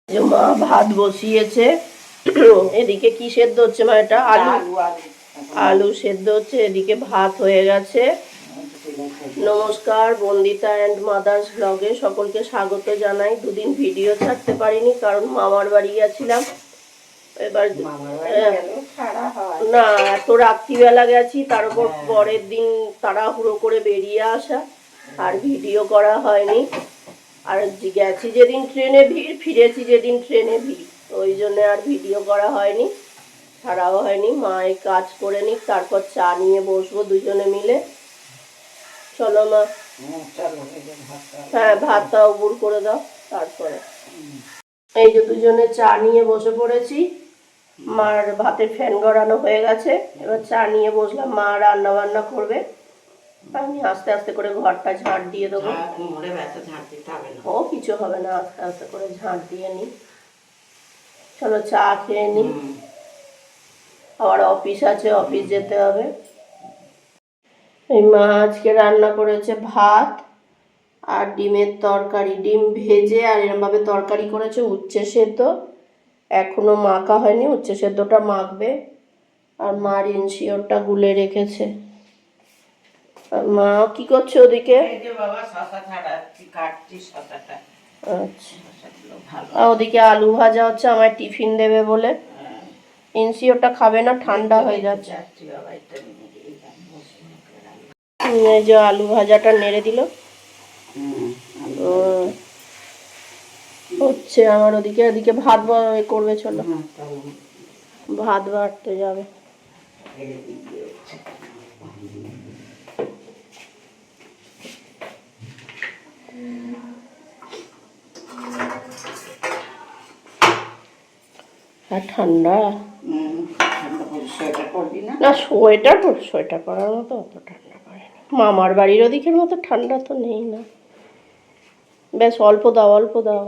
যে মা ভাত বসিয়েছে, এদিকে কি সেদ্ধ হচ্ছে মা? এটা আলু আলু সেদ্ধ হচ্ছে, এদিকে ভাত হয়ে গেছে। নমস্কার, বন্দিতা অ্যান্ড মাদার্স ব্লগে সকলকে স্বাগত জানাই। দুদিন ভিডিও ছাড়তে পারিনি কারণ মামার বাড়ি গেছিলাম। এবার না, এত রাত্রিবেলা গেছি, তার উপর পরের দিন তাড়াহুড়ো করে বেরিয়ে আসা, আর ভিডিও করা হয়নি। আর গেছি যেদিন ট্রেনে ভিড়, ফিরেছি যেদিন ট্রেনে ভিড়, ওই জন্য আর ভিডিও করা হয়নি, ছাড়াও হয়নি। মায়ের কাজ করে নিক, তারপর চা নিয়ে বসবো দুজনে মিলে। চলো মা। হ্যাঁ, ভাতটা উবুর করে দাও। তারপরে এই যে দুজনে চা নিয়ে বসে পড়েছি। মার ভাতের ফ্যান গড়ানো হয়ে গেছে, এবার চা নিয়ে বসলাম। মা রান্না বান্না করবে, আমি আস্তে আস্তে করে ঘরটা ঝাড় দিয়ে দেবো। ও কিছু হবে না, আস্তে আস্তে করে ঝাড় দিয়ে নিই। চলো চা খেয়ে নিই, আবার অফিস আছে, অফিস যেতে হবে। এই মা আজকে রান্না করেছে ভাত আর ডিমের তরকারি, ডিম ভেজে আর এরমভাবে তরকারি করেছে। উচ্ছে সেদ্ধ এখনো মাখা হয়নি, উচ্ছে সেদ্ধটা মাখবে। আর মার ইনশিওরটা গুলে রেখেছে। মা কি করছে ওদিকে? আচ্ছা, ওদিকে আলু ভাজা হচ্ছে, আমার টিফিন দেবে বলে। ইনশিওরটা খাবে না, ঠান্ডা হয়ে যাচ্ছে। এই যে আলু ভাজাটা নেড়ে দিল হচ্ছে আমার। ওদিকে ওদিকে ভাত করবে, চলো ভাত বাড়তে যাবে। আর ঠান্ডা না, সোয়েটার পরার মতো অত ঠান্ডা পড়ে না। মামার বাড়ির ওদিকের মতো ঠান্ডা তো নেই না। বেশ অল্প দাও, অল্প দাও।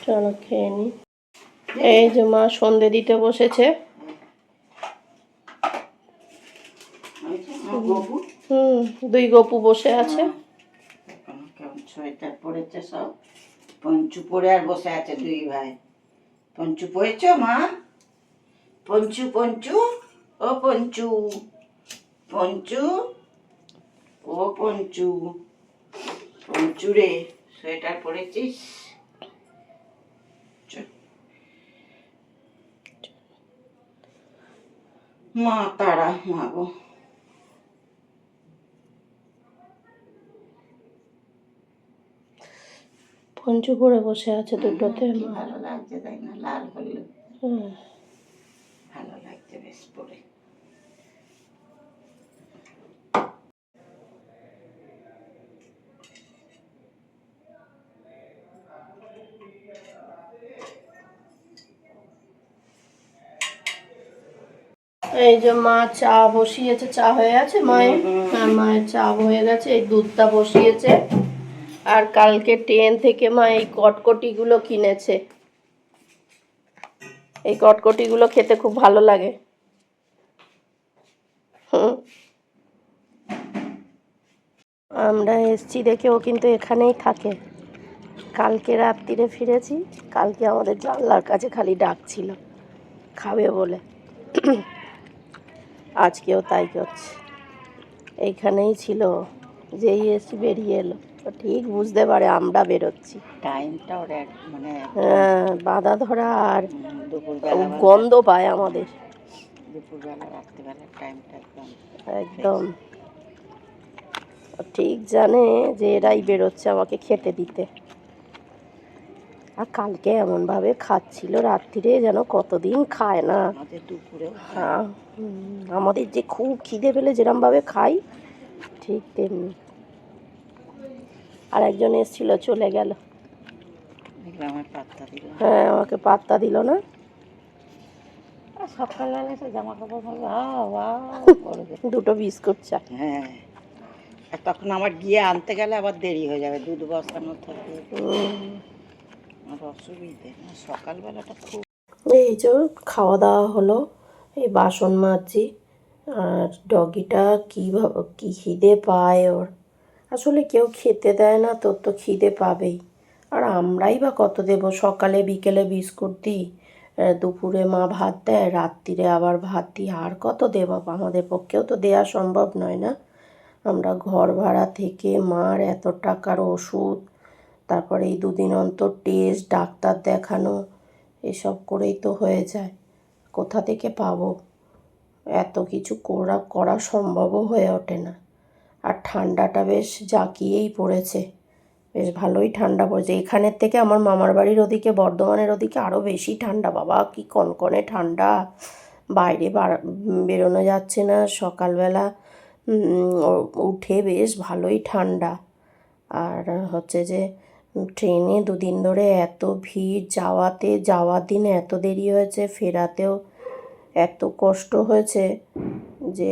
চলো খেয়ে নি। এই যে মা সন্ধে দিতে বসেছে। দুই গপু বসে আছে। সোয়েটার পরেছে সব, পঞ্চু পরে আর বসে আছে দুই ভাই। পঞ্চু পরেছ মা? পঞ্চু পঞ্চু ও পঞ্চু, পঞ্চু ও পঞ্চু, পঞ্চু রে সোয়েটার পরেছিস? মা তারা মাগো, পঞ্চু পরে বসে আছে দুটোতে। ভালো লাগছে তাই না? লাল হলো, ভালো লাগছে বেশ পরে। এই যে মা চা বসিয়েছে, চা হয়ে গেছে মায়ের। হ্যাঁ, মায়ের চা হয়ে গেছে, এই দুধটা বসিয়েছে। আর কালকে ট্রেন থেকে মা এই কটকটিগুলো কিনেছে। এই কটকটিগুলো খেতে খুব ভালো লাগে। আমরা এসছি দেখে ও কিন্তু এখানেই থাকে। কালকে রাত্রিরে ফিরেছি, কালকে আমাদের জানলার কাছে খালি ডাকছিল খাবে বলে। আজকেও তাই করছে, এইখানেই ছিল। যেই এসছি বেরিয়ে এলো, তো ঠিক বুঝতে পারে আমরা বেরোচ্ছি। টাইমটা ওর মানে হ্যাঁ, বাধা ধরা আর দুপুরবেলা গন্ধ পায় আমাদের। দুপুরবেলা রাত্রিবেলার টাইমটা একদম ঠিক জানে যে এরাই বেরোচ্ছে আমাকে খেতে দিতে। আর কালকে এমনভাবে খাচ্ছিল রাত্রিরে, যেন কতদিন খায় না। দুপুরে হ্যাঁ, আমাদের যে খুব খিদে পেলে যেরমভাবে খাই, ঠিক তেমনি। আর একজন এসেছিল, চলে গেল। হ্যাঁ, আমাকে পাত্তা দিল না। সকালবেলা তো জামা কাপড় দুটো বিস্কুট চা। হ্যাঁ, আর তখন আমার গিয়ে আনতে গেলে আবার দেরি হয়ে যাবে, দুধ বসানো থাকে, আর অসুবিধে। সকালবেলাটা খুব। এই যে খাওয়া দাওয়া হলো, এই বাসন মাজছি। আর ডগিটা কি খিদে পায় ওর। আসলে কেউ খেতে দেয় না, তোর তো খিদে পাবেই। আর আমরাই বা কত দেবো, সকালে বিকেলে বিস্কুট দিই, দুপুরে মা ভাত দেয়, রাত্রিরে আবার ভাত দিই, আর কত দেবো? আমাদের পক্ষেও তো দেওয়া সম্ভব নয় না। আমরা ঘর ভাড়া থেকে মার এত টাকার ওষুধ, তারপরে এই দুদিন অন্তর টেস্ট, ডাক্তার দেখানো, এসব করেই তো হয়ে যায়। কোথা থেকে পাবো? এত কিছু করা সম্ভবও হয়ে ওঠে না। আর ঠান্ডাটা বেশ জাঁকিয়েই পড়েছে, বেশ ভালোই ঠান্ডা পড়েছে। এখানের থেকে আমার মামার বাড়ির ওদিকে, বর্ধমানের ওদিকে আরও বেশি ঠান্ডা। বাবা কি কনকনে ঠান্ডা, বাইরে বেরোনো যাচ্ছে না। সকালবেলা উঠে বেশ ভালোই ঠান্ডা। আর হচ্ছে যে ট্রেনে দুদিন ধরে এত ভিড়, যাওয়ার দিনে এত দেরি হয়েছে, ফেরাতেও এত কষ্ট হয়েছে যে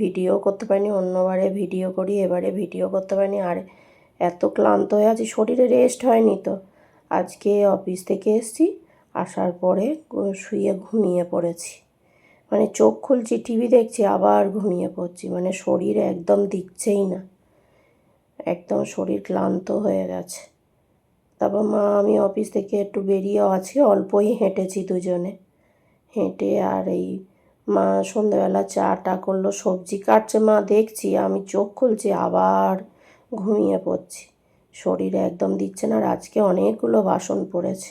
ভিডিও করতে পারিনি। অন্যবারে ভিডিও করি, এবারে ভিডিও করতে পারিনি। আর এত ক্লান্ত হয়ে আছি, শরীরে রেস্ট হয়নি তো। আজকে অফিস থেকে এসেছি, আসার পরে শুয়ে ঘুমিয়ে পড়েছি। মানে চোখ খুলছি, টিভি দেখছি, আবার ঘুমিয়ে পড়ছি। মানে শরীর একদম দিচ্ছেই না, একদম শরীর ক্লান্ত হয়ে গেছে। তারপর মা আমি অফিস থেকে একটু বেরিয়েও আছি, অল্পই হেঁটেছি দুজনে। হেঁটে আর এই মা সন্ধ্যেবেলা চাটা করলো, সবজি কাটছে মা দেখছি, আমি চোখ খুলছি, আবার ঘুমিয়ে পড়ছি। শরীরে একদম দিচ্ছে না। আর আজকে অনেকগুলো বাসন পড়েছে।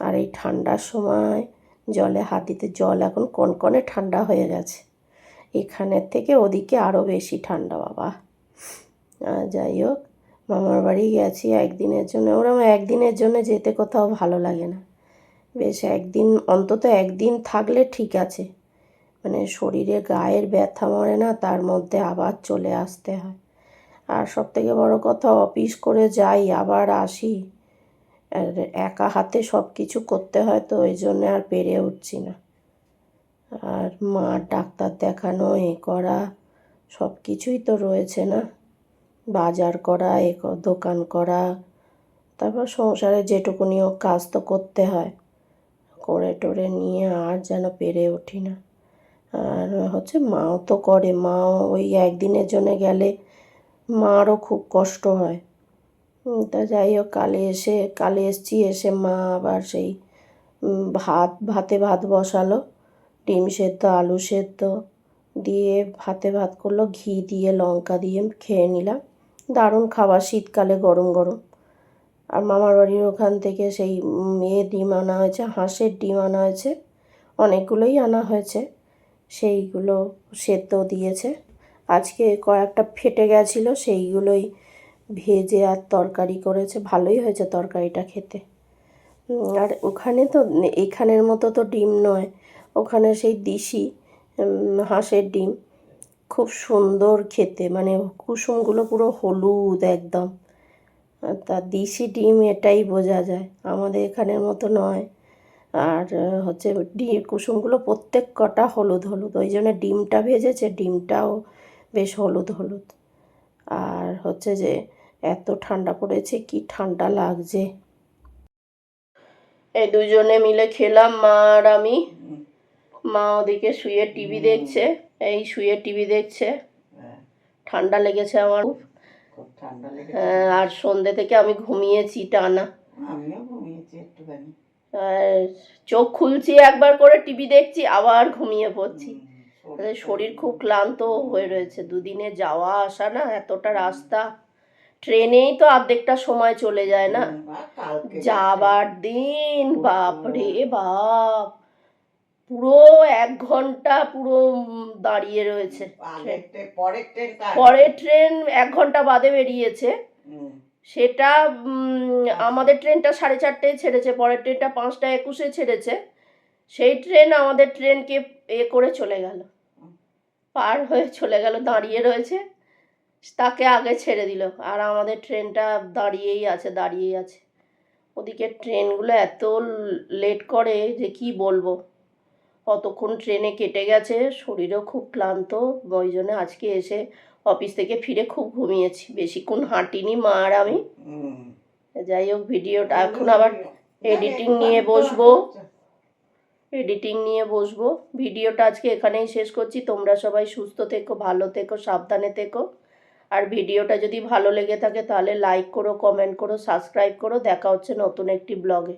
আর এই ঠান্ডার সময় জলে হাত দিতে, জল এখন কনকনে ঠান্ডা হয়ে গেছে। এখানের থেকে ওদিকে আরও বেশি ঠান্ডা বাবা। যাই হোক, মামার বাড়ি গেছি একদিনের জন্য। ওরম একদিনের জন্য যেতে কোথাও ভালো লাগে না। বেশ একদিন, অন্তত একদিন থাকলে ঠিক আছে। মানে শরীরে গায়ের ব্যথা মরে না, তার মধ্যে আবার চলে আসতে হয়। আর সবথেকে বড় কথা, অফিস করে যাই আবার আসি, আর একা হাতে সব কিছু করতে হয়, তো ওই জন্য আর পেরে উঠছি না। আর মার ডাক্তার দেখানো, এ করা, সব কিছুই তো রয়েছে না। বাজার করা, দোকান করা, তারপর সংসারে যেটুকুনিও কাজ তো করতে হয়। করে টোরে নিয়ে আর যেন পেরে উঠি না। আর হচ্ছে মাও তো করে, মাও ওই একদিনের জন্য গেলে মারও খুব কষ্ট হয়। তা যাই হোক, কালে এসছি, এসে মা আবার সেই ভাতে ভাত বসালো, ডিম সেদ্ধ, আলু সেদ্ধ দিয়ে ভাত করলো, ঘি দিয়ে লঙ্কা দিয়ে খেয়ে নিলাম। দারুণ খাবার, শীতকালে গরম গরম। আর মামার বাড়ির ওখান থেকে সেই ডিম আনা হয়েছে, হাঁসের ডিম আনা হয়েছে, অনেকগুলোই আনা হয়েছে। সেইগুলো সেদ্ধ দিয়েছে। আজকে কয়েকটা ফেটে গেছিলো, সেইগুলোই ভেজে আর তরকারি করেছে। ভালোই হয়েছে তরকারিটা খেতে। আর ওখানে তো এখানের মতো তো ডিম নয়, ওখানে সেই দেশি হাঁসের ডিম, খুব সুন্দর খেতে। মানে কুসুমগুলো পুরো হলুদ একদম। তা দেশি ডিম এটাই বোঝা যায়, আমাদের এখানের মতো নয়। আর হচ্ছে ডিম কুসুমগুলো প্রত্যেক কটা হলুদ হলুদ, ওই জন্য ডিমটা ভেজেছে, ডিমটাও বেশ হলুদ হলুদ। আর হচ্ছে যে এত ঠান্ডা পড়েছে, কি ঠান্ডা লাগছে। এই দুজনে মিলে খেলাম, মা আর আমি। মা ওদিকে শুয়ে টিভি দেখছে, এই শুয়ে টিভি দেখছে। ঠান্ডা লেগেছে আমার খুব ঠান্ডা লেগেছে। আর সন্ধ্যে থেকে আমি ঘুমিয়েছি টানা। আমিও ঘুমিয়েছি একটুখানি। চোখ খুলছি একবার করে, টিভি দেখছি, আবার ঘুমিয়ে পড়ছি। শরীর খুব ক্লান্ত হয়ে রয়েছে, দুদিনে যাওয়া আসা না, এতটা রাস্তা। ট্রেনেই তো অর্ধেকটা সময় চলে যায় না। যাবার দিন বাপরে বাপ, পুরো 1 ঘন্টা পুরো দাঁড়িয়ে রয়েছে। পরের ট্রেন 1 ঘন্টা বাদে বেরিয়েছে। সেটা আমাদের ট্রেনটা 4:30টায় ছেড়েছে, পরের ট্রেনটা 5:21 ছেড়েছে। সেই ট্রেন আমাদের ট্রেনকে করে চলে গেল, পার হয়ে চলে গেল, দাঁড়িয়ে রয়েছে। তাকে আগে ছেড়ে দিল, আর আমাদের ট্রেনটা দাঁড়িয়েই আছে। ওদিকে ট্রেনগুলো এত লেট করে যে কি বলবো। কতক্ষণ ট্রেনে কেটে গেছে, শরীরও খুব ক্লান্ত। ওই জন্য আজকে এসে অফিস থেকে ফিরে খুব ঘুমিয়েছি, বেশিক্ষণ হাঁটিনি মা আর আমি। যাই হোক, ভিডিওটা এখন আবার এডিটিং নিয়ে বসবো। ভিডিওটা আজকে এখানেই শেষ করছি। তোমরা সবাই সুস্থ থেকো, ভালো থেকো, সাবধানে থেকো। আর ভিডিওটা যদি ভালো লেগে থাকে তাহলে লাইক করো, কমেন্ট করো, সাবস্ক্রাইব করো। দেখা হচ্ছে নতুন একটি ব্লগে।